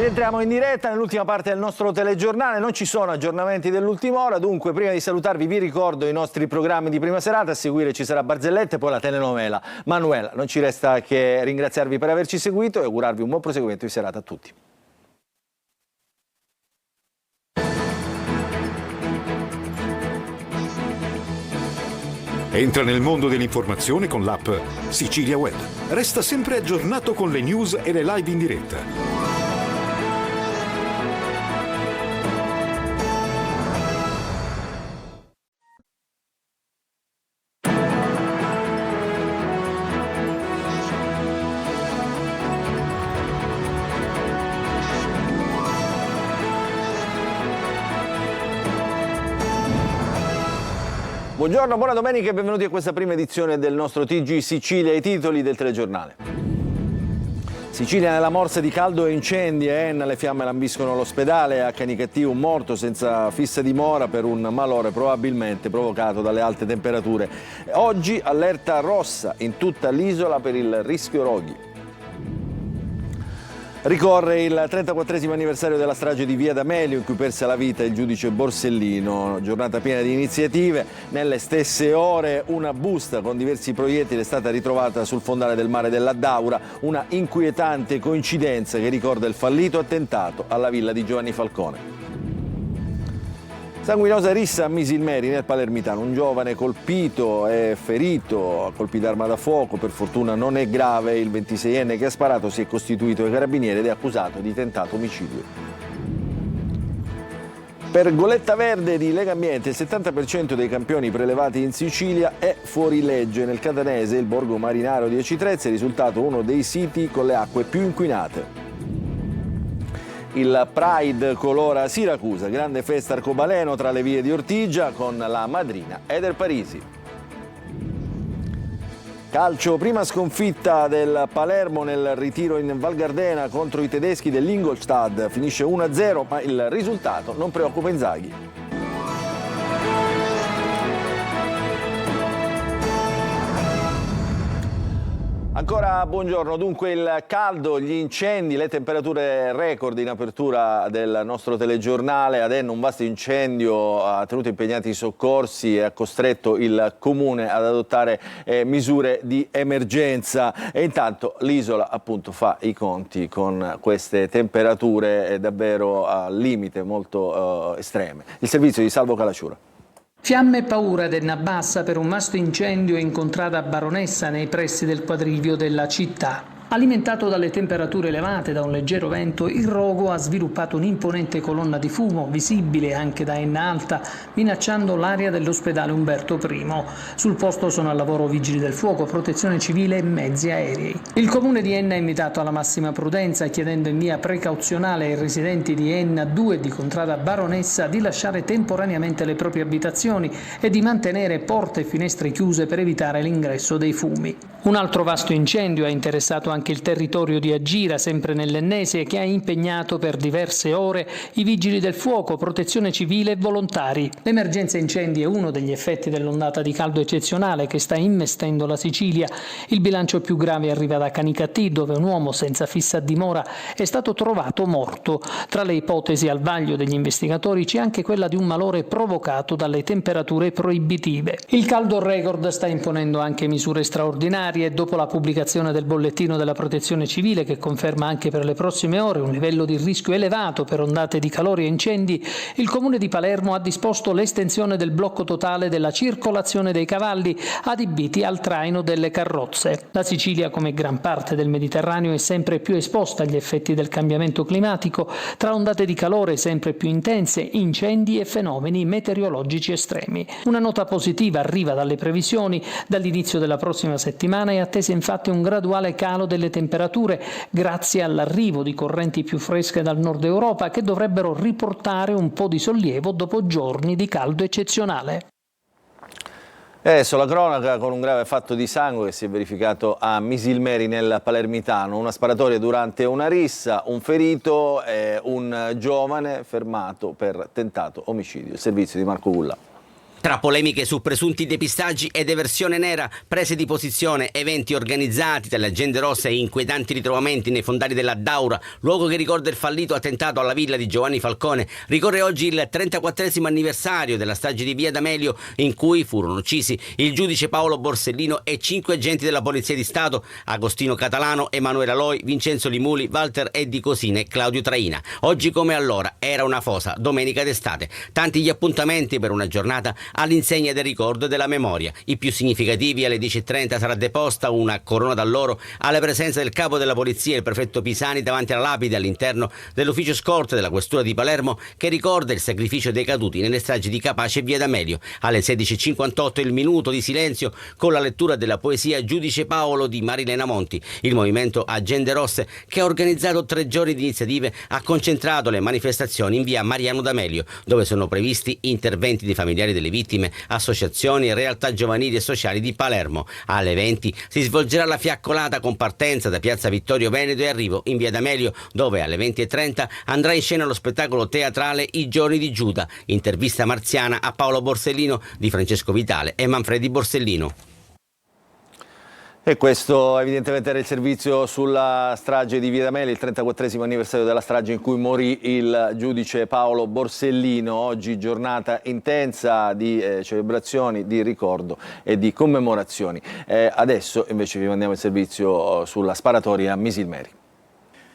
Rientriamo in diretta nell'ultima parte del nostro telegiornale, non ci sono aggiornamenti dell'ultima ora, dunque prima di salutarvi vi ricordo i nostri programmi di prima serata, a seguire ci sarà Barzelletta e poi la telenovela Manuela. Non ci resta che ringraziarvi per averci seguito e augurarvi un buon proseguimento di serata a tutti. Entra nel mondo dell'informazione con l'app Sicilia Web. Resta sempre aggiornato con le news e le live in diretta. Buongiorno, buona domenica e benvenuti a questa prima edizione del nostro TG Sicilia, i titoli del telegiornale. Sicilia nella morsa di caldo e incendi, a Enna le fiamme lambiscono l'ospedale, a Canicattì un morto senza fissa dimora per un malore probabilmente provocato dalle alte temperature. Oggi allerta rossa in tutta l'isola per il rischio roghi. Ricorre il 34esimo anniversario della strage di Via D'Amelio in cui perse la vita il giudice Borsellino. Giornata piena di iniziative. Nelle stesse ore una busta con diversi proiettili è stata ritrovata sul fondale del mare dell'Addaura, una inquietante coincidenza che ricorda il fallito attentato alla villa di Giovanni Falcone. Sanguinosa rissa a Misilmeri nel Palermitano, un giovane colpito e ferito a colpi d'arma da fuoco, per fortuna non è grave, il 26enne che ha sparato si è costituito ai carabinieri ed è accusato di tentato omicidio. Per Goletta Verde di Legambiente il 70% dei campioni prelevati in Sicilia è fuori legge. Nel catanese il borgo marinaro di Acitrezza è risultato uno dei siti con le acque più inquinate. Il Pride colora Siracusa, grande festa arcobaleno tra le vie di Ortigia con la madrina Eder Parisi. Calcio, prima sconfitta del Palermo nel ritiro in Val Gardena contro i tedeschi dell'Ingolstadt, finisce 1-0 ma il risultato non preoccupa Inzaghi. Ancora buongiorno, dunque il caldo, gli incendi, le temperature record in apertura del nostro telegiornale. Ad Enna un vasto incendio ha tenuto impegnati i soccorsi e ha costretto il comune ad adottare misure di emergenza e intanto l'isola appunto fa i conti con queste temperature davvero al limite, molto estreme. Il servizio di Salvo Calaciura. Fiamme e paura ad Enna Bassa per un vasto incendio in contrada Baronessa nei pressi del quadrivio della città. Alimentato dalle temperature elevate da un leggero vento, il rogo ha sviluppato un'imponente colonna di fumo, visibile anche da Enna Alta, minacciando l'area dell'ospedale Umberto I. Sul posto sono al lavoro vigili del fuoco, protezione civile e mezzi aerei. Il comune di Enna ha invitato alla massima prudenza, chiedendo in via precauzionale ai residenti di Enna 2 e di contrada Baronessa di lasciare temporaneamente le proprie abitazioni e di mantenere porte e finestre chiuse per evitare l'ingresso dei fumi. Un altro vasto incendio ha interessato anche il territorio di Agira, sempre nell'Ennese, che ha impegnato per diverse ore i vigili del fuoco, protezione civile e volontari. L'emergenza incendi è uno degli effetti dell'ondata di caldo eccezionale che sta investendo la Sicilia. Il bilancio più grave arriva da Canicattì, dove un uomo senza fissa dimora è stato trovato morto. Tra le ipotesi al vaglio degli investigatori c'è anche quella di un malore provocato dalle temperature proibitive. Il caldo record sta imponendo anche misure straordinarie. Dopo la pubblicazione del bollettino della Protezione Civile, che conferma anche per le prossime ore un livello di rischio elevato per ondate di calore e incendi, il Comune di Palermo ha disposto l'estensione del blocco totale della circolazione dei cavalli adibiti al traino delle carrozze. La Sicilia, come gran parte del Mediterraneo, è sempre più esposta agli effetti del cambiamento climatico, tra ondate di calore sempre più intense, incendi e fenomeni meteorologici estremi. Una nota positiva arriva dalle previsioni. Dall'inizio della prossima settimana è attesa infatti un graduale calo delle temperature grazie all'arrivo di correnti più fresche dal nord Europa che dovrebbero riportare un po' di sollievo dopo giorni di caldo eccezionale. Adesso la cronaca con un grave fatto di sangue che si è verificato a Misilmeri nel Palermitano, una sparatoria durante una rissa, un ferito e un giovane fermato per tentato omicidio. Il servizio di Marco Gulla. Tra polemiche su presunti depistaggi ed eversione nera, prese di posizione, eventi organizzati dalle Agende Rosse e inquietanti ritrovamenti nei fondali della Daura, luogo che ricorda il fallito attentato alla villa di Giovanni Falcone, ricorre oggi il 34esimo anniversario della strage di Via D'Amelio, in cui furono uccisi il giudice Paolo Borsellino e 5 agenti della Polizia di Stato, Agostino Catalano, Emanuele Aloi, Vincenzo Limuli, Walter Eddi Cosina e Claudio Traina. Oggi come allora era una fosa, domenica d'estate. Tanti gli appuntamenti per una giornata all'insegna del ricordo e della memoria. I più significativi: alle 10:30 sarà deposta una corona d'alloro alla presenza del capo della polizia, il prefetto Pisani, davanti alla lapide all'interno dell'ufficio scorte della questura di Palermo, che ricorda il sacrificio dei caduti nelle stragi di Capaci e Via D'Amelio. Alle 16:58 il minuto di silenzio con la lettura della poesia Giudice Paolo di Marilena Monti. Il movimento Agende Rosse, che ha organizzato 3 giorni di iniziative, ha concentrato le manifestazioni in via Mariano D'Amelio, dove sono previsti interventi di familiari delle vittime, associazioni e realtà giovanili e sociali di Palermo. Alle 20 si svolgerà la fiaccolata con partenza da piazza Vittorio Veneto e arrivo in via D'Amelio, dove alle 20:30 andrà in scena lo spettacolo teatrale I giorni di Giuda, intervista marziana a Paolo Borsellino di Francesco Vitale e Manfredi Borsellino. E questo evidentemente era il servizio sulla strage di Via D'Amelio, il 34esimo anniversario della strage in cui morì il giudice Paolo Borsellino. Oggi giornata intensa di celebrazioni, di ricordo e di commemorazioni. Adesso invece vi mandiamo il servizio sulla sparatoria a Misilmeri.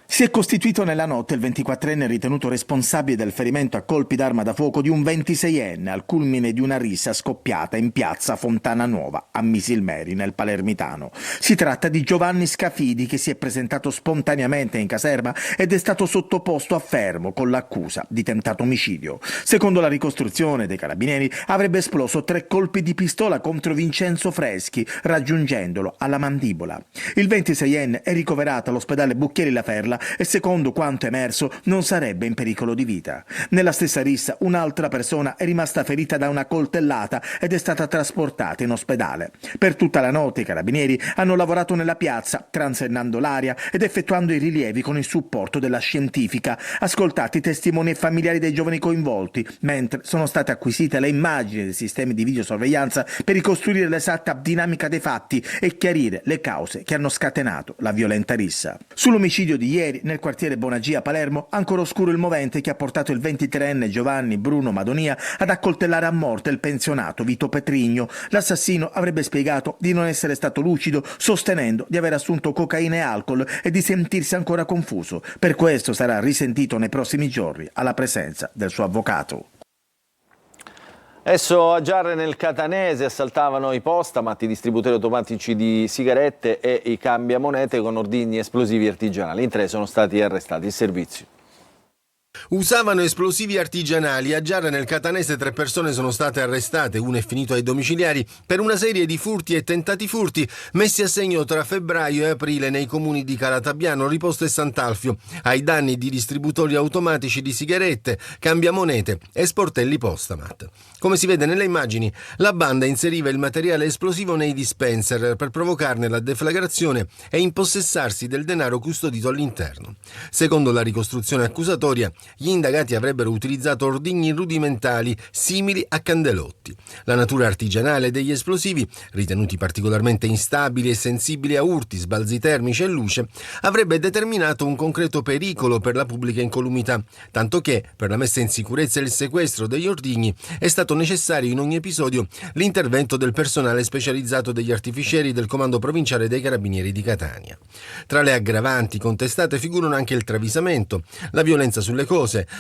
Si è costituito nella notte il 24enne ritenuto responsabile del ferimento a colpi d'arma da fuoco di un 26enne al culmine di una rissa scoppiata in piazza Fontana Nuova a Misilmeri nel Palermitano. Si tratta di Giovanni Scafidi, che si è presentato spontaneamente in caserma ed è stato sottoposto a fermo con l'accusa di tentato omicidio. Secondo la ricostruzione dei carabinieri avrebbe esploso 3 colpi di pistola contro Vincenzo Freschi, raggiungendolo alla mandibola. Il 26enne è ricoverato all'ospedale Bucchieri La Ferla e secondo quanto emerso non sarebbe in pericolo di vita. Nella stessa rissa un'altra persona è rimasta ferita da una coltellata ed è stata trasportata in ospedale. Per tutta la notte i carabinieri hanno lavorato nella piazza, transennando l'aria ed effettuando i rilievi con il supporto della scientifica, ascoltati i testimoni e familiari dei giovani coinvolti, mentre sono state acquisite le immagini dei sistemi di videosorveglianza per ricostruire l'esatta dinamica dei fatti e chiarire le cause che hanno scatenato la violenta rissa. Sull'omicidio di ieri nel quartiere Bonagia a Palermo ancora oscuro il movente che ha portato il 23enne Giovanni Bruno Madonia ad accoltellare a morte il pensionato Vito Petrigno. L'assassino avrebbe spiegato di non essere stato lucido, sostenendo di aver assunto cocaina e alcol e di sentirsi ancora confuso. Per questo sarà risentito nei prossimi giorni alla presenza del suo avvocato. Adesso a Giarre nel Catanese assaltavano i postamat, i distributori automatici di sigarette e i cambiamonete con ordigni esplosivi artigianali. In 3 sono stati arrestati. Il servizio. Usavano esplosivi artigianali. A Giarre nel Catanese 3 persone sono state arrestate, uno è finito ai domiciliari, per una serie di furti e tentati furti messi a segno tra febbraio e aprile nei comuni di Calatabbiano, Riposto e Sant'Alfio, ai danni di distributori automatici di sigarette, cambiamonete e sportelli postamat. Come si vede nelle immagini, la banda inseriva il materiale esplosivo nei dispenser per provocarne la deflagrazione e impossessarsi del denaro custodito all'interno. Secondo la ricostruzione accusatoria, gli indagati avrebbero utilizzato ordigni rudimentali simili a candelotti. La natura artigianale degli esplosivi, ritenuti particolarmente instabili e sensibili a urti, sbalzi termici e luce, avrebbe determinato un concreto pericolo per la pubblica incolumità, tanto che per la messa in sicurezza e il sequestro degli ordigni è stato necessario in ogni episodio l'intervento del personale specializzato degli artificieri del Comando Provinciale dei Carabinieri di Catania. Tra le aggravanti contestate figurano anche il travisamento, la violenza sulle cose,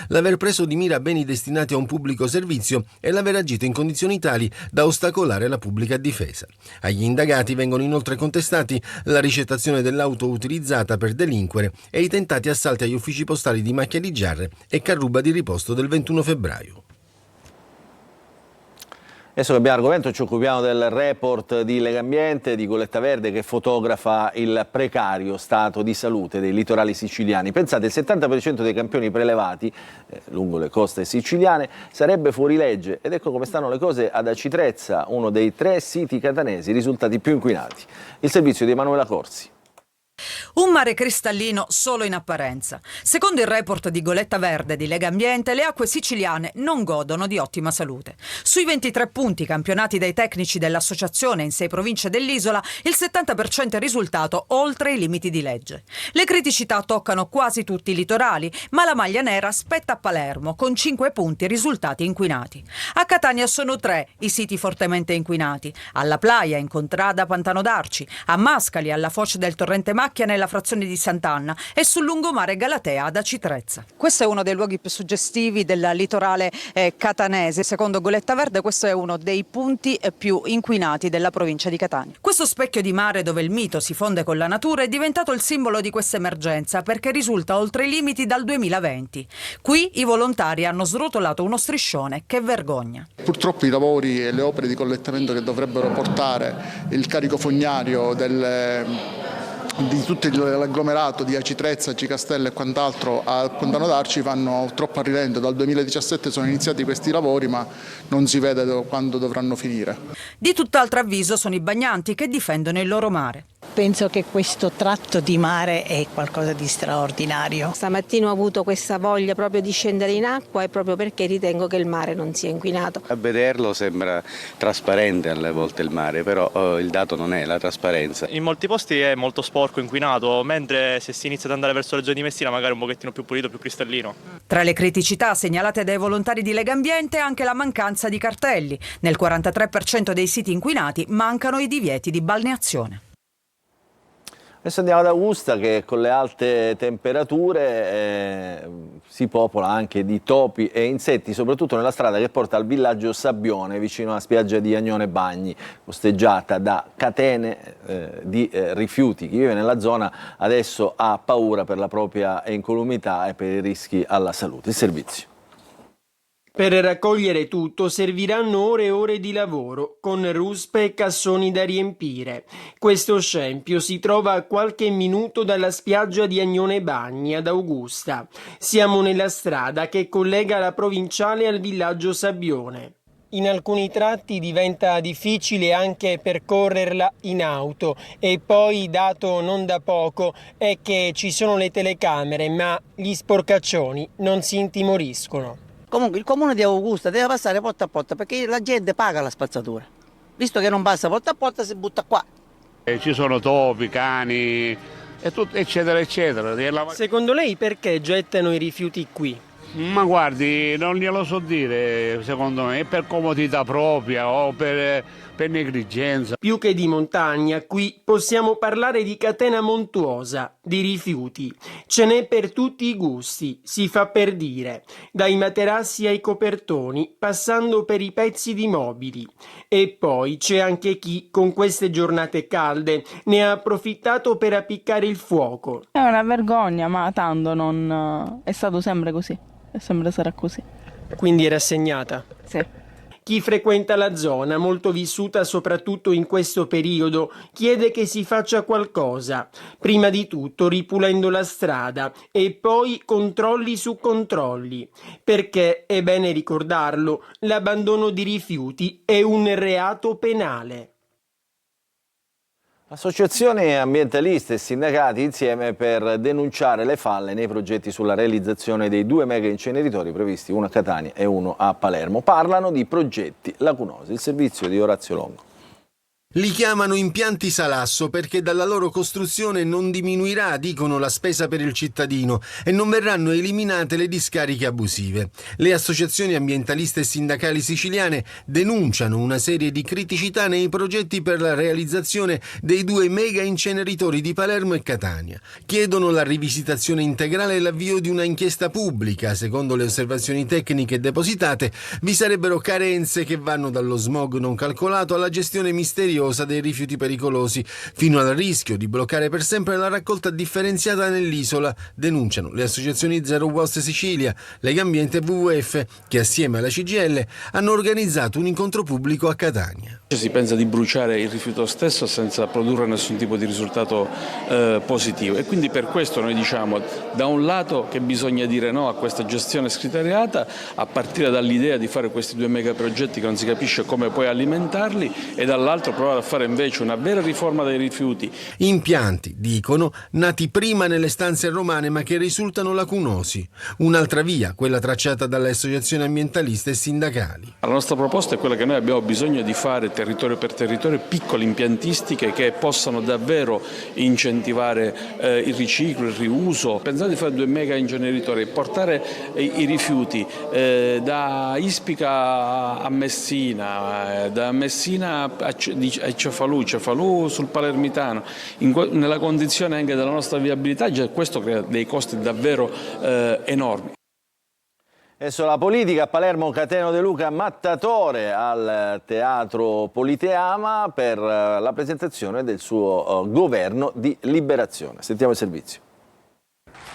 l'aver preso di mira beni destinati a un pubblico servizio e l'aver agito in condizioni tali da ostacolare la pubblica difesa. Agli indagati vengono inoltre contestati la ricettazione dell'auto utilizzata per delinquere e i tentati assalti agli uffici postali di Macchia di Giarre e Carruba di Riposto del 21 febbraio. Adesso cambiamo argomento, ci occupiamo del report di Legambiente, di Goletta Verde, che fotografa il precario stato di salute dei litorali siciliani. Pensate, il 70% dei campioni prelevati lungo le coste siciliane sarebbe fuori legge, ed ecco come stanno le cose ad Acitrezza, uno dei 3 siti catanesi risultati più inquinati. Il servizio di Emanuela Corsi. Un mare cristallino solo in apparenza. Secondo il report di Goletta Verde di Legambiente, le acque siciliane non godono di ottima salute. Sui 23 punti campionati dai tecnici dell'associazione in 6 province dell'isola, il 70% è risultato oltre i limiti di legge. Le criticità toccano quasi tutti i litorali, ma la maglia nera spetta a Palermo, con 5 punti risultati inquinati. A Catania sono 3 i siti fortemente inquinati. Alla Playa, in contrada Pantano d'Arci, a Mascali, alla foce del torrente Macchia nella frazione di Sant'Anna e sul lungomare Galatea ad Aci Trezza. Questo è uno dei luoghi più suggestivi del litorale catanese. Secondo Goletta Verde questo è uno dei punti più inquinati della provincia di Catania. Questo specchio di mare dove il mito si fonde con la natura è diventato il simbolo di questa emergenza perché risulta oltre i limiti dal 2020. Qui i volontari hanno srotolato uno striscione che vergogna. Purtroppo i lavori e le opere di collettamento che dovrebbero portare il carico fognario di tutto l'agglomerato di Aci Trezza, Aci Castello e quant'altro a Pantano d'Arci vanno troppo a rilento. Dal 2017 sono iniziati questi lavori, ma non si vede quando dovranno finire. Di tutt'altro avviso sono i bagnanti che difendono il loro mare. Penso che questo tratto di mare è qualcosa di straordinario. Stamattina ho avuto questa voglia proprio di scendere in acqua e proprio perché ritengo che il mare non sia inquinato. A vederlo sembra trasparente alle volte il mare, però il dato non è la trasparenza. In molti posti è molto sporco, inquinato, mentre se si inizia ad andare verso la zona di Messina magari è un pochettino più pulito, più cristallino. Tra le criticità segnalate dai volontari di Legambiente anche la mancanza di cartelli. Nel 43% dei siti inquinati mancano i divieti di balneazione. Adesso andiamo ad Augusta che con le alte temperature si popola anche di topi e insetti, soprattutto nella strada che porta al villaggio Sabbione, vicino alla spiaggia di Agnone Bagni, costeggiata da catene di rifiuti. Chi vive nella zona adesso ha paura per la propria incolumità e per i rischi alla salute. Il servizio. Per raccogliere tutto serviranno ore e ore di lavoro, con ruspe e cassoni da riempire. Questo scempio si trova a qualche minuto dalla spiaggia di Agnone Bagni ad Augusta. Siamo nella strada che collega la provinciale al villaggio Sabbione. In alcuni tratti diventa difficile anche percorrerla in auto e poi, dato non da poco, è che ci sono le telecamere, ma gli sporcaccioni non si intimoriscono. Comunque il comune di Augusta deve passare porta a porta perché la gente paga la spazzatura. Visto che non passa porta a porta si butta qua. Ci sono topi, cani, eccetera eccetera. Secondo lei perché gettano i rifiuti qui? Ma guardi, non glielo so dire, secondo me, è per comodità propria o per negligenza. Più che di montagna, qui possiamo parlare di catena montuosa, di rifiuti. Ce n'è per tutti i gusti, si fa per dire, dai materassi ai copertoni, passando per i pezzi di mobili. E poi c'è anche chi, con queste giornate calde, ne ha approfittato per appiccare il fuoco. È una vergogna, ma tanto non è stato sempre così. E sempre sarà così. Quindi è rassegnata? Sì. Chi frequenta la zona, molto vissuta soprattutto in questo periodo, chiede che si faccia qualcosa. Prima di tutto ripulendo la strada e poi controlli su controlli. Perché, è bene ricordarlo, l'abbandono di rifiuti è un reato penale. Associazioni ambientaliste e sindacati insieme per denunciare le falle nei progetti sulla realizzazione dei 2 mega inceneritori previsti, uno a Catania e uno a Palermo. Parlano di progetti lacunosi. Il servizio di Orazio Longo. Li chiamano impianti salasso perché dalla loro costruzione non diminuirà, dicono, la spesa per il cittadino e non verranno eliminate le discariche abusive. Le associazioni ambientaliste e sindacali siciliane denunciano una serie di criticità nei progetti per la realizzazione dei 2 mega inceneritori di Palermo e Catania. Chiedono la rivisitazione integrale e l'avvio di una inchiesta pubblica. Secondo le osservazioni tecniche depositate, vi sarebbero carenze che vanno dallo smog non calcolato alla gestione misteriosa dei rifiuti pericolosi, fino al rischio di bloccare per sempre la raccolta differenziata nell'isola, denunciano le associazioni Zero Waste Sicilia, Legambiente e WWF, che assieme alla CGIL hanno organizzato un incontro pubblico a Catania. Si pensa di bruciare il rifiuto stesso senza produrre nessun tipo di risultato positivo, e quindi per questo noi diciamo da un lato che bisogna dire no a questa gestione scriteriata, a partire dall'idea di fare questi 2 megaprogetti che non si capisce come poi alimentarli, e dall'altro proprio continuare a fare invece una vera riforma dei rifiuti. Impianti, dicono, nati prima nelle stanze romane ma che risultano lacunosi. Un'altra via, quella tracciata dalle associazioni ambientaliste e sindacali. La nostra proposta è quella che noi abbiamo bisogno di fare territorio per territorio, piccole impiantistiche che possano davvero incentivare il riciclo, il riuso. Pensate di fare 2 mega inceneritori, portare i rifiuti da Ispica a Messina, da Messina a Cefalù sul Palermitano, nella condizione anche della nostra viabilità, già questo crea dei costi davvero enormi. Adesso la politica a Palermo, Cateno De Luca mattatore al Teatro Politeama per la presentazione del suo governo di liberazione. Sentiamo il servizio.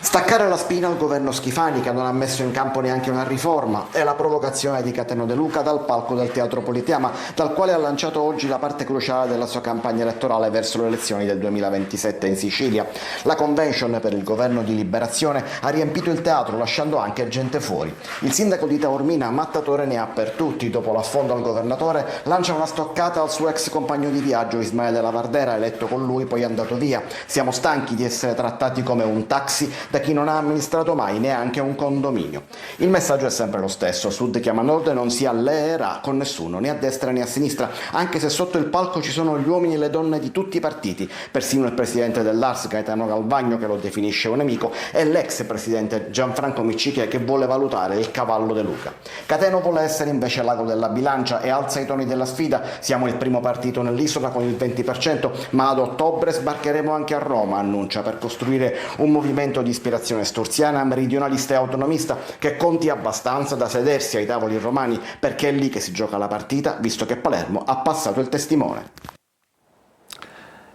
Staccare la spina al governo Schifani, che non ha messo in campo neanche una riforma, è la provocazione di Cateno De Luca dal palco del Teatro Politeama, dal quale ha lanciato oggi la parte cruciale della sua campagna elettorale verso le elezioni del 2027 in Sicilia. La convention per il governo di liberazione ha riempito il teatro, lasciando anche gente fuori. Il sindaco di Taormina, mattatore, ne ha per tutti. Dopo l'affondo al governatore, lancia una stoccata al suo ex compagno di viaggio Ismaele Lavardera, eletto con lui poi andato via. Siamo stanchi di essere trattati come un taxi da chi non ha amministrato mai neanche un condominio. Il messaggio è sempre lo stesso: Sud chiama Nord e non si alleerà con nessuno, né a destra né a sinistra, anche se sotto il palco ci sono gli uomini e le donne di tutti i partiti, persino il presidente dell'Ars Gaetano Galvagno, che lo definisce un nemico, e l'ex presidente Gianfranco Micciche, che vuole valutare il cavallo De Luca. Cateno vuole essere invece l'ago della bilancia e alza i toni della sfida. Siamo il primo partito nell'isola con il 20%, ma ad ottobre sbarcheremo anche a Roma, annuncia, per costruire un movimento di ispirazione sturziana, meridionalista e autonomista che conti abbastanza da sedersi ai tavoli romani, perché è lì che si gioca la partita, visto che Palermo ha passato il testimone.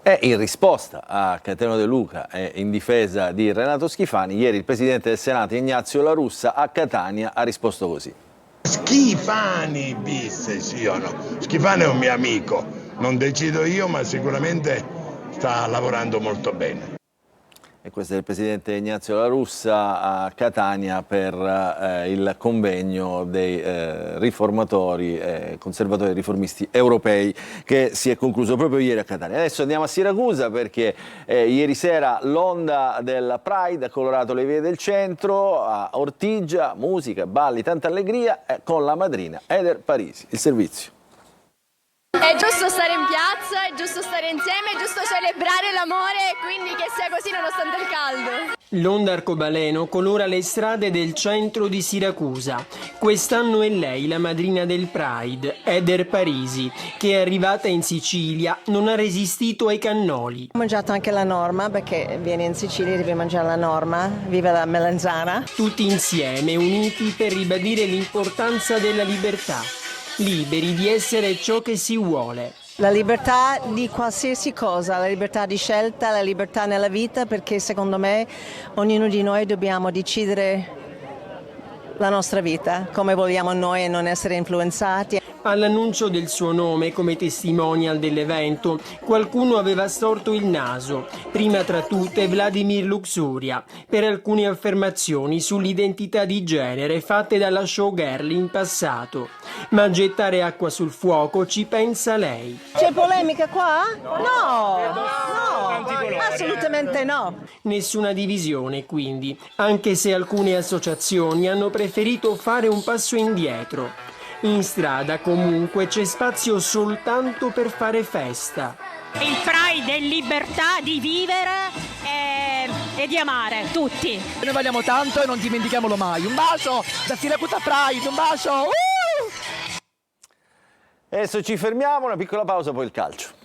E in risposta a Cateno De Luca e in difesa di Renato Schifani, ieri il Presidente del Senato Ignazio La Russa a Catania ha risposto così. Schifani bis, sì o no? Schifani è un mio amico, non decido io, ma sicuramente sta lavorando molto bene. E questo è il Presidente Ignazio La Russa a Catania per il convegno dei riformatori, conservatori e riformisti europei, che si è concluso proprio ieri a Catania. Adesso andiamo a Siracusa perché ieri sera l'onda del Pride ha colorato le vie del centro, a Ortigia, musica, balli, tanta allegria con la madrina Eder Parisi. Il servizio. È giusto stare in piazza, è giusto stare insieme, è giusto celebrare l'amore e quindi che sia così nonostante il caldo. L'onda arcobaleno colora le strade del centro di Siracusa. Quest'anno è lei la madrina del Pride, Eder Parisi, che è arrivata in Sicilia, non ha resistito ai cannoli. Ho mangiato anche la norma, perché vieni in Sicilia devi mangiare la norma, viva la melanzana. Tutti insieme, uniti per ribadire l'importanza della libertà. Liberi di essere ciò che si vuole. La libertà di qualsiasi cosa, la libertà di scelta, la libertà nella vita, perché secondo me ognuno di noi dobbiamo decidere la nostra vita, come vogliamo noi e non essere influenzati. All'annuncio del suo nome come testimonial dell'evento, qualcuno aveva storto il naso, prima tra tutte Vladimir Luxuria, per alcune affermazioni sull'identità di genere fatte dalla showgirl in passato. Ma a gettare acqua sul fuoco ci pensa lei. C'è polemica qua? No, assolutamente no. Nessuna divisione quindi, anche se alcune associazioni hanno preferito fare un passo indietro. In strada comunque c'è spazio soltanto per fare festa. Il Pride è libertà di vivere e di amare, tutti. Noi valiamo tanto e non dimentichiamolo mai. Un bacio da Siracusa Pride, un bacio! Adesso ci fermiamo, una piccola pausa, poi il calcio.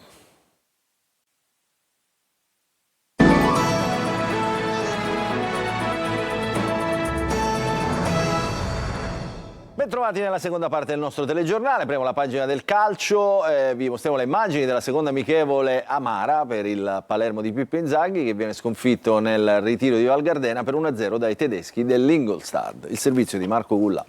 Bentrovati nella seconda parte del nostro telegiornale, apriamo la pagina del calcio, vi mostriamo le immagini della seconda amichevole amara per il Palermo di Pippo Inzaghi, che viene sconfitto nel ritiro di Val Gardena per 1-0 dai tedeschi dell'Ingolstadt. Il servizio di Marco Gullà.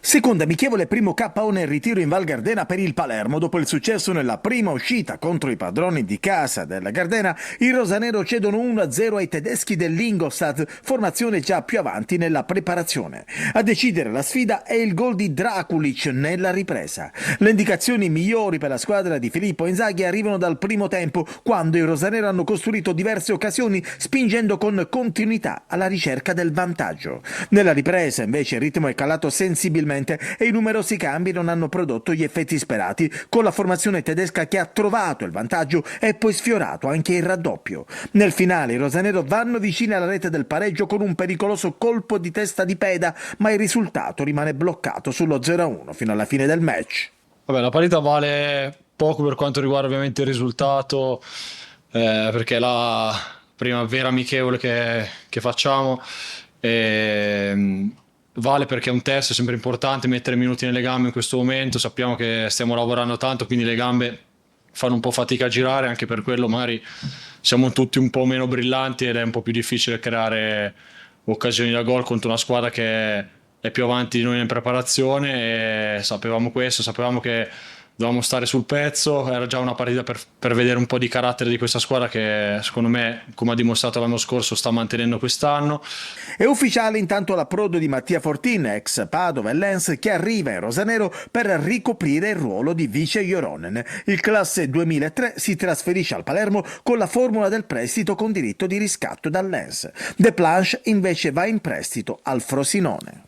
Seconda amichevole, primo KO nel ritiro in Val Gardena per il Palermo. Dopo il successo nella prima uscita contro i padroni di casa della Gardena, i rosanero cedono 1-0 ai tedeschi dell'Ingolstadt, formazione già più avanti nella preparazione. A decidere la sfida è il gol di Drakulic nella ripresa. Le indicazioni migliori per la squadra di Filippo Inzaghi arrivano dal primo tempo, quando i rosanero hanno costruito diverse occasioni, spingendo con continuità alla ricerca del vantaggio. Nella ripresa invece il ritmo è calato sensibilmente e i numerosi cambi non hanno prodotto gli effetti sperati, con la formazione tedesca che ha trovato il vantaggio e poi sfiorato anche il raddoppio. Nel finale i rosanero vanno vicini alla rete del pareggio con un pericoloso colpo di testa di Peda, ma il risultato rimane bloccato sullo 0-1 fino alla fine del match. Vabbè, la partita vale poco per quanto riguarda ovviamente il risultato, perché è la prima vera amichevole che facciamo. Vale perché è un test, è sempre importante mettere minuti nelle gambe in questo momento, sappiamo che stiamo lavorando tanto, quindi le gambe fanno un po' fatica a girare, anche per quello magari siamo tutti un po' meno brillanti ed è un po' più difficile creare occasioni da gol contro una squadra che è più avanti di noi in preparazione, e sapevamo questo, sapevamo che dovevamo stare sul pezzo. Era già una partita per vedere un po' di carattere di questa squadra che secondo me, come ha dimostrato l'anno scorso, sta mantenendo quest'anno. È ufficiale intanto l'approdo di Mattia Fortin, ex Padova e Lens, che arriva in rosanero per ricoprire il ruolo di vice Joronen. Il classe 2003 si trasferisce al Palermo con la formula del prestito con diritto di riscatto dal Lens. De Planche invece va in prestito al Frosinone.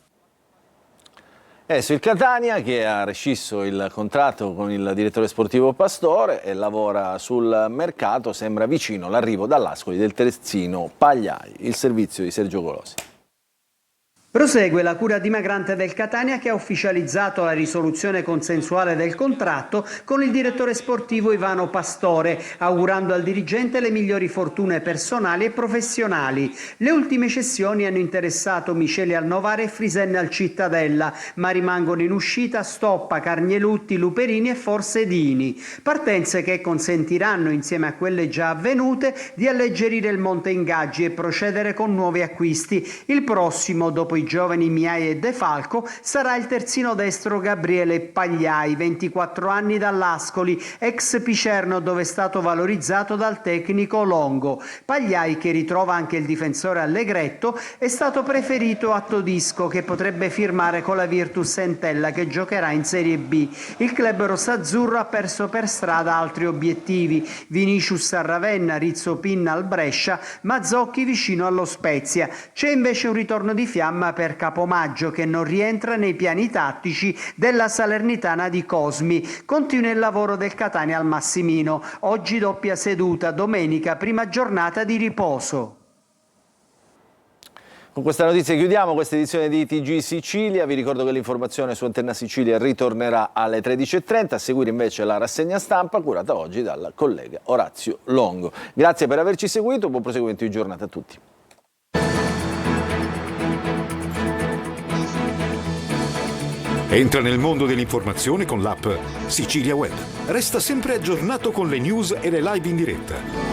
Adesso il Catania, che ha rescisso il contratto con il direttore sportivo Pastore e lavora sul mercato, sembra vicino l'arrivo dall'Ascoli del terzino Pagliai. Il servizio di Sergio Golosi. Prosegue la cura dimagrante del Catania, che ha ufficializzato la risoluzione consensuale del contratto con il direttore sportivo Ivano Pastore, augurando al dirigente le migliori fortune personali e professionali. Le ultime cessioni hanno interessato Michele Alnovare e Frisenna al Cittadella, ma rimangono in uscita Stoppa, Carnielutti, Luperini e Forsedini. Partenze che consentiranno, insieme a quelle già avvenute, di alleggerire il monte ingaggi e procedere con nuovi acquisti. Il prossimo, dopo i giovani Miai e De Falco, sarà il terzino destro Gabriele Pagliai, 24 anni dall'Ascoli, ex Picerno, dove è stato valorizzato dal tecnico Longo. Pagliai, che ritrova anche il difensore Allegretto, è stato preferito a Todisco, che potrebbe firmare con la Virtus Entella, che giocherà in Serie B. Il club rossazzurro ha perso per strada altri obiettivi: Vinicius a Ravenna, Rizzo Pinna al Brescia, Mazzocchi vicino allo Spezia. C'è invece un ritorno di fiamma per Capomaggio, che non rientra nei piani tattici della Salernitana di Cosmi. Continua il lavoro del Catania al Massimino. Oggi doppia seduta, domenica prima giornata di riposo. Con questa notizia chiudiamo questa edizione di TG Sicilia. Vi ricordo che l'informazione su Antenna Sicilia ritornerà alle 13:30. A seguire invece la rassegna stampa curata oggi dal collega Orazio Longo. Grazie per averci seguito, buon proseguimento di giornata a tutti. Entra nel mondo dell'informazione con l'app Sicilia Web. Resta sempre aggiornato con le news e le live in diretta.